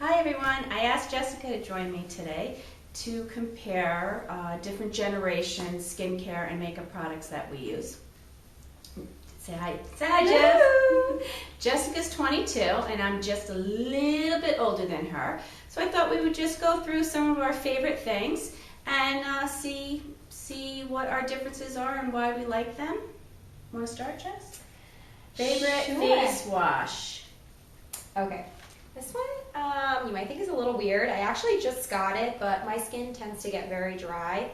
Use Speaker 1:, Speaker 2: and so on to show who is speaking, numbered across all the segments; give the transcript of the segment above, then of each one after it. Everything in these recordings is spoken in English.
Speaker 1: Hi everyone, I asked Jessica to join me today to compare different generation skincare and makeup products that we use. Say hi. Say hi, Jess. Jessica's 22 and I'm just a little bit older than her. So I thought we would just go through some of our favorite things and see what our differences are and why we like them. Want to start, Jess? Favorite face wash.
Speaker 2: Okay. This one, you might think is a little weird. I actually just got it, but my skin tends to get very dry.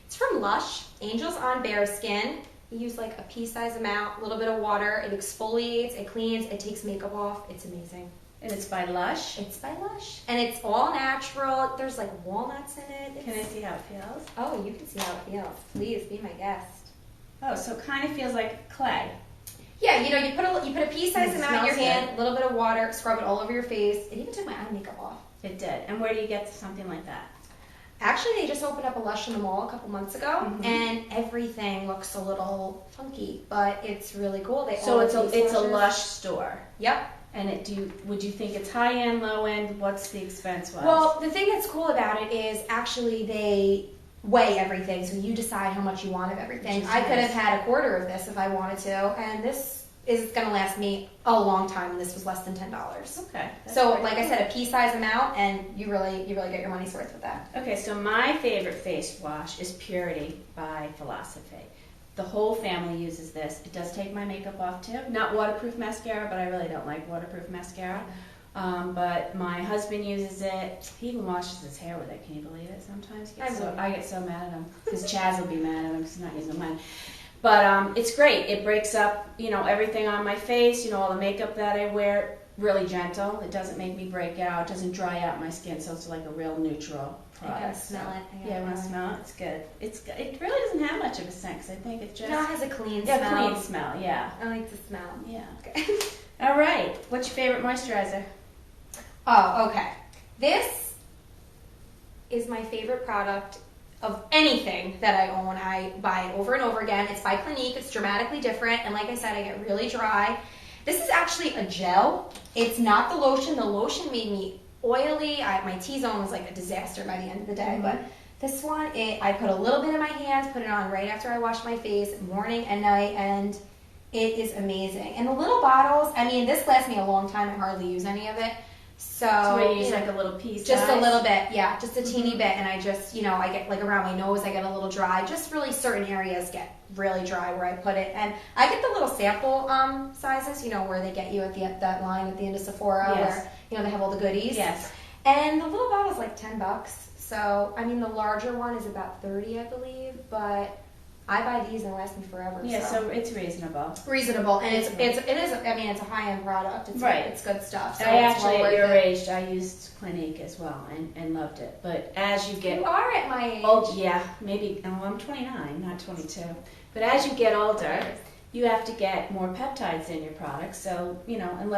Speaker 2: It's from Lush, Angels on Bare Skin. You use like a pea-size amount, a little bit of water. It exfoliates, it cleans, it takes makeup off. It's amazing.
Speaker 1: And it's by Lush?
Speaker 2: It's by Lush. And it's all natural. There's like walnuts in it.
Speaker 1: Can I see how it feels?
Speaker 2: Oh, you can see how it feels. Please, be my guest.
Speaker 1: Oh, so it kind of feels like clay.
Speaker 2: Yeah, you know, you put a pea-sized amount in your hand,
Speaker 1: good.
Speaker 2: a little bit of water, scrub it all over your face. It even took my eye makeup off.
Speaker 1: It did. And where do you get something like that?
Speaker 2: Actually, they just opened up a Lush in the mall a couple months ago, and everything looks a little funky, but it's really cool.
Speaker 1: So it's a Lush store.
Speaker 2: Yep.
Speaker 1: And would you think it's high end, low end? What's the expense wise?
Speaker 2: Well, the thing that's cool about it is actually they weigh everything, so you decide how much you want of everything. I could have had a quarter of this if I wanted to, and this is going to last me a long time, and this was less than $10.
Speaker 1: Okay.
Speaker 2: So, like I said, a pea-size amount, and you really get your money's worth with that.
Speaker 1: Okay, so my favorite face wash is Purity by Philosophy. The whole family uses this. It does take my makeup off too. Not waterproof mascara, but I really don't like waterproof mascara. But my husband uses it. He even washes his hair with it. Can you believe it? Sometimes I get so mad at him because Chaz will be mad at him because he's not using mine. But it's great. It breaks up, everything on my face. All the makeup that I wear. Really gentle. It doesn't make me break out. It doesn't dry out my skin. So it's like a real neutral product.
Speaker 2: I gotta smell it.
Speaker 1: Yeah, I want to smell it. It's good. It really doesn't have much of a scent because I think it's just.
Speaker 2: No, it has a clean smell.
Speaker 1: Yeah, clean smell. Yeah.
Speaker 2: I like the smell.
Speaker 1: Yeah.
Speaker 2: Okay.
Speaker 1: All right. What's your favorite moisturizer?
Speaker 2: Oh, okay. This is my favorite product of anything that I own. I buy it over and over again. It's by Clinique. It's dramatically different. And like I said, I get really dry. This is actually a gel. It's not the lotion. The lotion made me oily. My T-zone was like a disaster by the end of the day. But this one, I put a little bit in my hands, put it on right after I wash my face, morning and night, and it is amazing. And the little bottles, this lasts me a long time. I hardly use any of it. So
Speaker 1: you use like a little piece.
Speaker 2: Just a little bit, yeah, just a teeny bit, and I just, I get like around my nose, I get a little dry. Just really certain areas get really dry where I put it, and I get the little sample sizes, where they get you at that line at the end of Sephora, where they have all the goodies.
Speaker 1: Yes.
Speaker 2: And the little bottle is like $10. So the larger one is about $30, I believe, but I buy these and they last me forever.
Speaker 1: Yeah, so it's reasonable.
Speaker 2: Reasonable, and it is. It's a high-end product. It's
Speaker 1: right.
Speaker 2: It's good stuff. So
Speaker 1: I actually, at your age, I used Clinique as well and loved it. But as you get,
Speaker 2: you are at my age.
Speaker 1: Oh yeah, maybe. Well, I'm 29, not 22. But as you get older, you have to get more peptides in your product. So I'm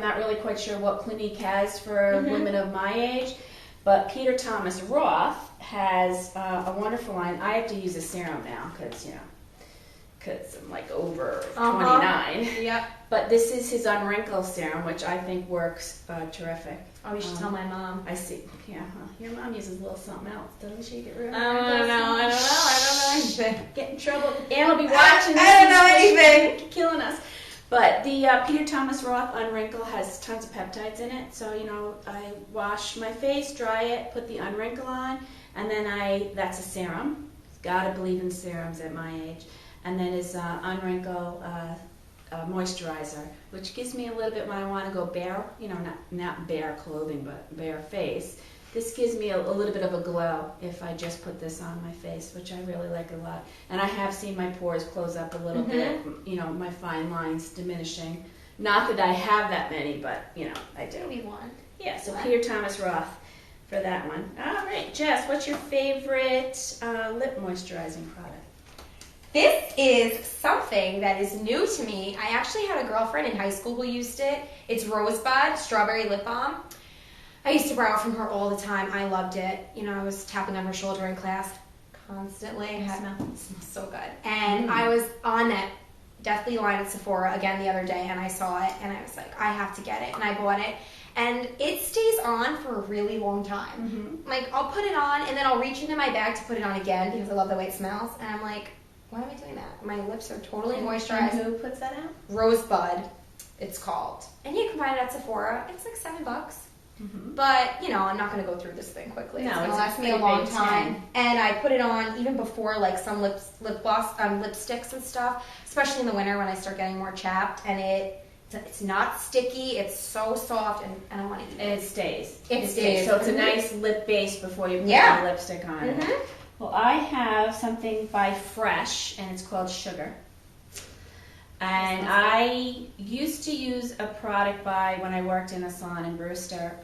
Speaker 1: not really quite sure what Clinique has for women of my age. But Peter Thomas Roth has a wonderful line. I have to use a serum now because I'm like over 29.
Speaker 2: Yep.
Speaker 1: But this is his Unwrinkle Serum, which I think works terrific.
Speaker 2: Oh, you should tell my mom.
Speaker 1: I see. Yeah, your mom uses a little something else, doesn't she? Get rid of
Speaker 2: I don't know anything.
Speaker 1: Get in trouble. Anne will be watching.
Speaker 2: I don't know anything.
Speaker 1: Killing us. But the Peter Thomas Roth Unwrinkle has tons of peptides in it. So, I wash my face, dry it, put the Unwrinkle on, and then that's a serum. Gotta believe in serums at my age. And then is Unwrinkle Moisturizer, which gives me a little bit when I want to go bare, not bare clothing, but bare face. This gives me a little bit of a glow if I just put this on my face, which I really like a lot. And I have seen my pores close up a little bit, my fine lines diminishing. Not that I have that many, but, I do.
Speaker 2: Maybe one.
Speaker 1: Yeah, so Peter Thomas Roth for that one. All right, Jess, what's your favorite lip moisturizing product?
Speaker 2: This is something that is new to me. I actually had a girlfriend in high school who used it. It's Rosebud Strawberry Lip Balm. I used to borrow from her all the time. I loved it. I was tapping on her shoulder in class constantly. It smells so good. And I was on that Deathly line at Sephora again the other day, and I saw it, and I was like, I have to get it. And I bought it. and it stays on for a really long time. Like, I'll put it on, and then I'll reach into my bag to put it on again because I love the way it smells, and I'm like, why am I doing that? My lips are totally moisturized.
Speaker 1: And who puts that out?
Speaker 2: Rosebud, it's called. And you can find it at Sephora. It's like $7. But, you know, I'm not going to go through this thing quickly.
Speaker 1: No,
Speaker 2: it's going to last me a long time. And I put it on even before, like, some lip gloss, lipsticks and stuff, especially in the winter when I start getting more chapped. And it's not sticky. It's so soft, and I don't want to eat it.
Speaker 1: And it stays.
Speaker 2: It stays.
Speaker 1: So it's a nice lip base before you put your lipstick on it. Well, I have something by Fresh, and it's called Sugar. And I used to use a product when I worked in a salon in Brewster,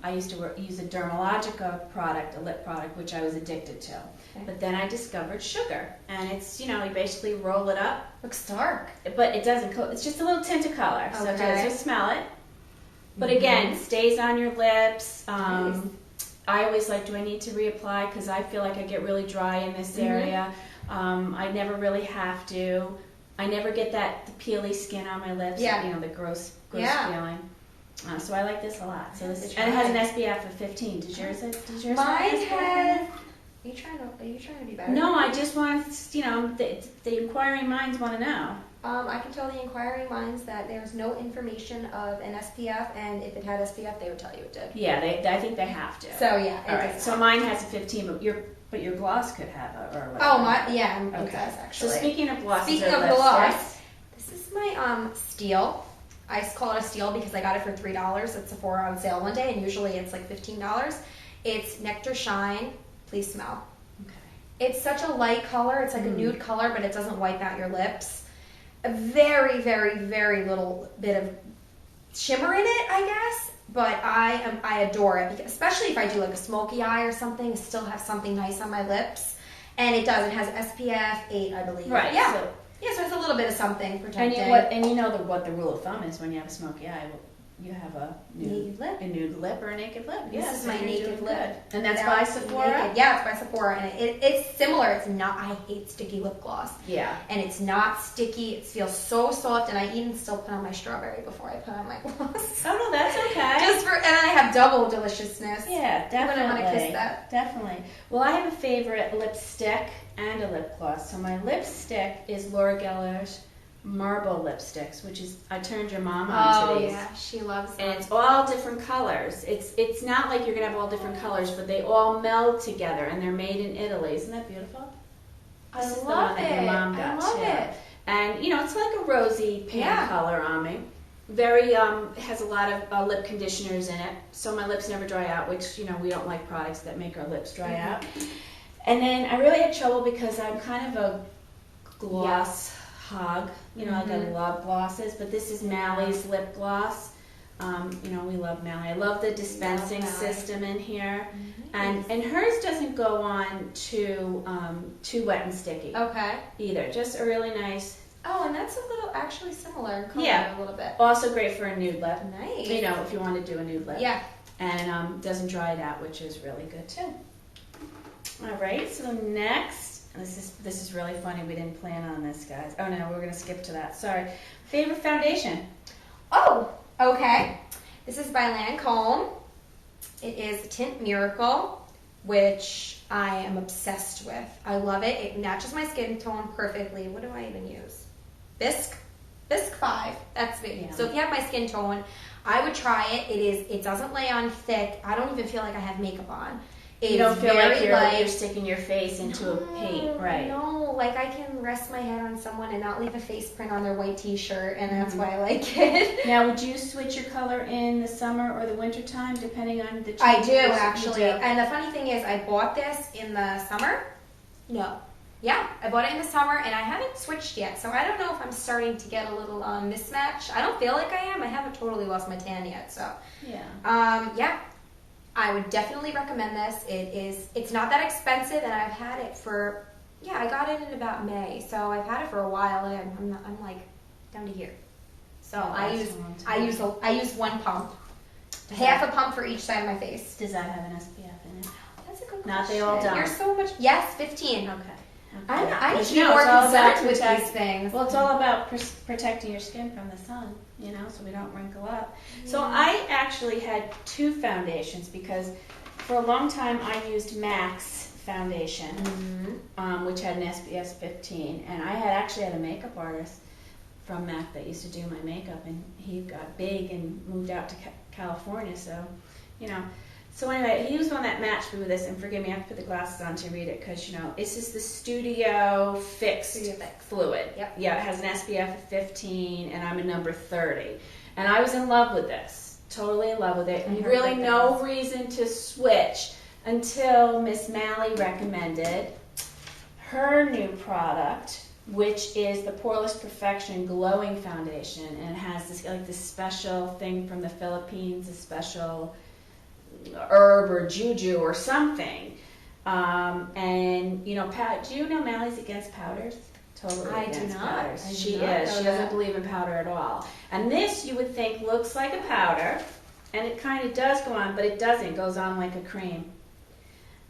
Speaker 1: I used to use a Dermalogica product, a lip product, which I was addicted to. Okay. But then I discovered Sugar. And it's, you know, you basically roll it up.
Speaker 2: Looks dark.
Speaker 1: But it doesn't, it's just a little tint of color. Okay. So it doesn't smell it. But again, stays on your lips. I always like, do I need to reapply? Because I feel like I get really dry in this area. I never really have to. I never get the peely skin on my lips. You know, the gross feeling. So I like this a lot. So this and it has an SPF of 15. Does yours?
Speaker 2: Mine has. Are you trying to be better?
Speaker 1: No, I just want, you know, the inquiring minds want to know.
Speaker 2: I can tell the inquiring minds that there's no information of an SPF, and if it had SPF, they would tell you it did.
Speaker 1: Yeah, I think they have to.
Speaker 2: So yeah,
Speaker 1: all right. So mine has a 15, but your gloss could have it
Speaker 2: does actually.
Speaker 1: So speaking of gloss,
Speaker 2: this is my Steel. I call it a Steel because I got it for $3 at Sephora on sale one day, and usually it's like $15. It's Nectar Shine. Please smell.
Speaker 1: Okay.
Speaker 2: It's such a light color. It's like a nude color, but it doesn't wipe out your lips. A very, very, very little bit of shimmer in it, I guess. But I adore it, because, especially if I do like a smoky eye or something, still have something nice on my lips. And it does. It has SPF 8, I believe.
Speaker 1: Right.
Speaker 2: Yeah. So it's a little bit of something protecting.
Speaker 1: And you know what the rule of thumb is when you have a smoky eye. You have a nude lip or a naked lip.
Speaker 2: This is my naked lip.
Speaker 1: And that's by Sephora?
Speaker 2: Naked. Yeah, it's by Sephora. And it's similar. It's not, I hate sticky lip gloss.
Speaker 1: Yeah.
Speaker 2: And it's not sticky. It feels so soft. And I even still put on my strawberry before I put on my gloss.
Speaker 1: Oh, no, that's okay.
Speaker 2: And I have double deliciousness.
Speaker 1: Yeah, definitely.
Speaker 2: I'm going to want to kiss that.
Speaker 1: Definitely. Well, I have a favorite lipstick and a lip gloss. So my lipstick is Laura Geller's Marble lipsticks, which is, I turned your mom on to these.
Speaker 2: Oh yeah, she loves them.
Speaker 1: And it's all different colors. It's not like you're gonna have all different colors, but they all meld together, and they're made in Italy. Isn't that beautiful?
Speaker 2: This is the one that your mom got too.
Speaker 1: And you know, it's like a rosy pink color on me. Very has a lot of lip conditioners in it, so my lips never dry out. Which, you know, we don't like products that make our lips dry out. And then I really had trouble because I'm kind of a gloss hog. You know, like I love glosses, but this is Mally's lip gloss. You know, we love Mally. I love the dispensing system in here, and hers doesn't go on too wet and sticky.
Speaker 2: Okay.
Speaker 1: Either, just a really nice.
Speaker 2: Oh, and that's a little actually similar in color a little bit.
Speaker 1: Also great for a nude lip.
Speaker 2: Nice.
Speaker 1: You know, if you want to do a nude lip.
Speaker 2: Yeah.
Speaker 1: And doesn't dry it out, which is really good too. All right. So next. This is really funny. We didn't plan on this, guys. Oh no, we're gonna skip to that. Sorry. Favorite foundation?
Speaker 2: Oh, okay. This is by Lancome. It is Tint Miracle, which I am obsessed with. I love it. It matches my skin tone perfectly. What do I even use? Bisque 5. That's me. Yeah. So if you have my skin tone, I would try it. It doesn't lay on thick. I don't even feel like I have makeup on.
Speaker 1: You don't feel like you're sticking your face into a paint, right?
Speaker 2: No, like I can rest my head on someone and not leave a face print on their white t-shirt, and that's why I like it.
Speaker 1: Now, would you switch your color in the summer or the winter time, depending on the changes?
Speaker 2: I do, actually. And the funny thing is, I bought this in the summer. No. Yeah, I bought it in the summer, and I haven't switched yet, so I don't know if I'm starting to get a little mismatch. I don't feel like I am. I haven't totally lost my tan yet, so.
Speaker 1: Yeah.
Speaker 2: Yeah. I would definitely recommend this. It's not that expensive, and I've had it for, I got it in about May, so I've had it for a while, and I'm like down to here. So I use one pump, half a pump for each side of my face.
Speaker 1: Does that have an SPF in it?
Speaker 2: That's a good question.
Speaker 1: Not they all don't.
Speaker 2: You're so much. Yes, 15.
Speaker 1: Okay.
Speaker 2: I need to be
Speaker 1: No,
Speaker 2: more
Speaker 1: it's all about
Speaker 2: concerned with
Speaker 1: protect-
Speaker 2: these things.
Speaker 1: Well, it's all about protecting your skin from the sun, you know, so we don't wrinkle up. So I actually had 2 foundations because for a long time I used MAC's foundation, which had an SPF 15, and I actually had a makeup artist from MAC that used to do my makeup, and he got big and moved out to California, so, you know. So anyway, he was one that matched me with this, and forgive me, I have to put the glasses on to read it because, you know, this is the Studio Fixed Fluid.
Speaker 2: Yep.
Speaker 1: Yeah, it has an SPF of 15, and I'm a number 30. And I was in love with this, totally in love with it. And really no reason to switch until Miss Mally recommended her new product, which is the Poreless Perfection Glowing Foundation. And it has this, like, this special thing from the Philippines, a special herb or juju or something, and you know, do you know Mally's against powders? Totally
Speaker 2: I
Speaker 1: against
Speaker 2: do not.
Speaker 1: powders.
Speaker 2: I do
Speaker 1: She
Speaker 2: not
Speaker 1: is.
Speaker 2: know
Speaker 1: She
Speaker 2: that.
Speaker 1: doesn't believe in powder at all. And this, you would think, looks like a powder, and it kind of does go on, but it doesn't. It goes on like a cream.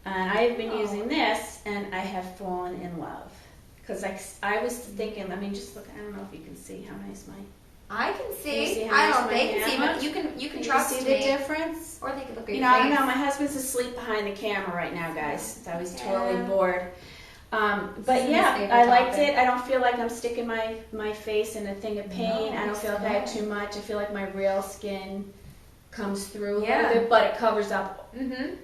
Speaker 1: And I have been using this, and I have fallen in love because I was thinking. I mean, just look. I don't know if you can see how nice my.
Speaker 2: I can
Speaker 1: Can you
Speaker 2: see.
Speaker 1: see how
Speaker 2: I
Speaker 1: nice
Speaker 2: don't.
Speaker 1: my
Speaker 2: They can
Speaker 1: hand
Speaker 2: see, but
Speaker 1: looks?
Speaker 2: you can
Speaker 1: You
Speaker 2: trust
Speaker 1: see
Speaker 2: me.
Speaker 1: the difference?
Speaker 2: Or they could look at
Speaker 1: You
Speaker 2: your
Speaker 1: know, I
Speaker 2: face.
Speaker 1: don't know. My husband's asleep behind the camera right now, guys. So I was totally
Speaker 2: Yeah.
Speaker 1: bored. But
Speaker 2: This is
Speaker 1: yeah,
Speaker 2: his favorite
Speaker 1: I liked
Speaker 2: topic.
Speaker 1: it. I don't feel like I'm sticking my face in a thing of pain.
Speaker 2: No,
Speaker 1: I don't feel like I have
Speaker 2: it's
Speaker 1: too much. I feel like my real skin comes through a
Speaker 2: Yeah.
Speaker 1: little bit, but it covers up
Speaker 2: Mm-hmm.